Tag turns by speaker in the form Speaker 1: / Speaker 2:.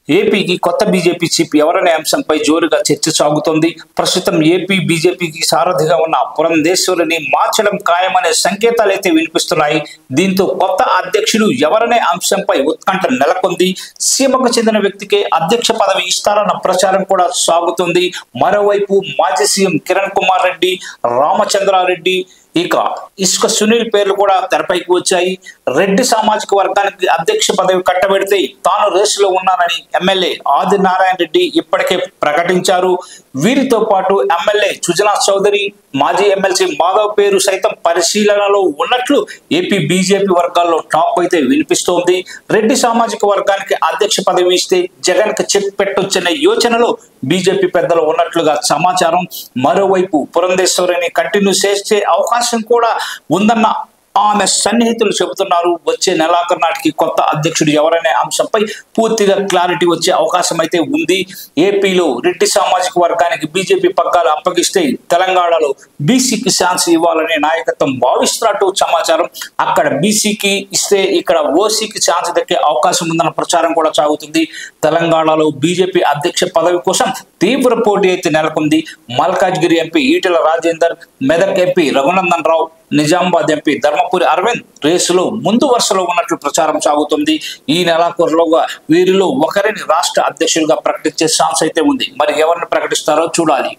Speaker 1: ఏపీకి కొత్త BJP chief ఎవరనే అంశంపై జోరుగా చర్చ సాగుతోంది. ప్రస్తుతం ఏపీ బీజేపీకి సారథిగా ఉన్న పురంధేశ్వరిని మార్చడం ఖాయమనే సంకేతాలైతే వినిపిస్తున్నాయి. దీంతో కొత్త అధ్యక్షుడు ఎవరనే అంశంపై ఉత్కంఠ నెలకొంది. సీమకు చెందిన వ్యక్తికే అధ్యక్ష పదవి ఇస్తారన్న ప్రచారం కూడా సాగుతుంది. మరోవైపు మాజీ సీఎం కిరణ్ కుమార్ రెడ్డి, రామచంద్రారెడ్డి, ఇక ఇసుక సునీల్ పేర్లు కూడా తెరపైకి వచ్చాయి. రెడ్డి సామాజిక వర్గానికి అధ్యక్ష పదవి కట్టబెడితే తాను రేసులో ఉన్నానని ఎమ్మెల్యే ఆదినారాయణ రెడ్డి ఇప్పటికే ప్రకటించారు. వీరితో పాటు ఎమ్మెల్యే సుజనా చౌదరి, మాజీ ఎమ్మెల్సీ మాధవ్ పేరు సైతం పరిశీలనలో ఉన్నట్లు ఏపీ బీజేపీ వర్గాల్లో టాక్ అయితే వినిపిస్తోంది. రెడ్డి సామాజిక వర్గానికి అధ్యక్ష పదవి ఇస్తే జగన్ కి చెక్ పెట్టొచ్చనే యోచనలో బీజేపీ పెద్దలు ఉన్నట్లుగా సమాచారం. మరోవైపు పురంధేశ్వరిని కంటిన్యూ చేసే అవకాశం కూడా ఉందన్న ఆమె సన్నిహితులు చెబుతున్నారు. వచ్చే నెలాఖరు నాటికి కొత్త అధ్యక్షుడు ఎవరనే అంశంపై పూర్తిగా క్లారిటీ వచ్చే అవకాశం అయితే ఉంది. ఏపీలో రెడ్డి సామాజిక వర్గానికి బీజేపీ పగ్గాలు అప్పగిస్తే తెలంగాణలో బీసీకి ఛాన్స్ ఇవ్వాలనే నాయకత్వం భావిస్తున్నట్టు సమాచారం. అక్కడ బీసీకి ఇస్తే ఇక్కడ ఓసీకి ఛాన్స్ దక్కే అవకాశం ఉందన్న ప్రచారం కూడా సాగుతుంది. తెలంగాణలో బీజేపీ అధ్యక్ష పదవి కోసం తీవ్ర పోటీ అయితే నెలకొంది. Malkajgiri MP Etela Rajender, Medak MP Raghunandan Rao, Nizamabad MP Dharmapuri Arvind రేసులో ముందు వరుసలో ఉన్నట్లు ప్రచారం సాగుతుంది. ఈ నెలాఖరులోగా వీరిలో ఒకరిని రాష్ట్ర అధ్యక్షులుగా ప్రకటించే ఛాన్స్ అయితే ఉంది. మరి ఎవరిని ప్రకటిస్తారో చూడాలి.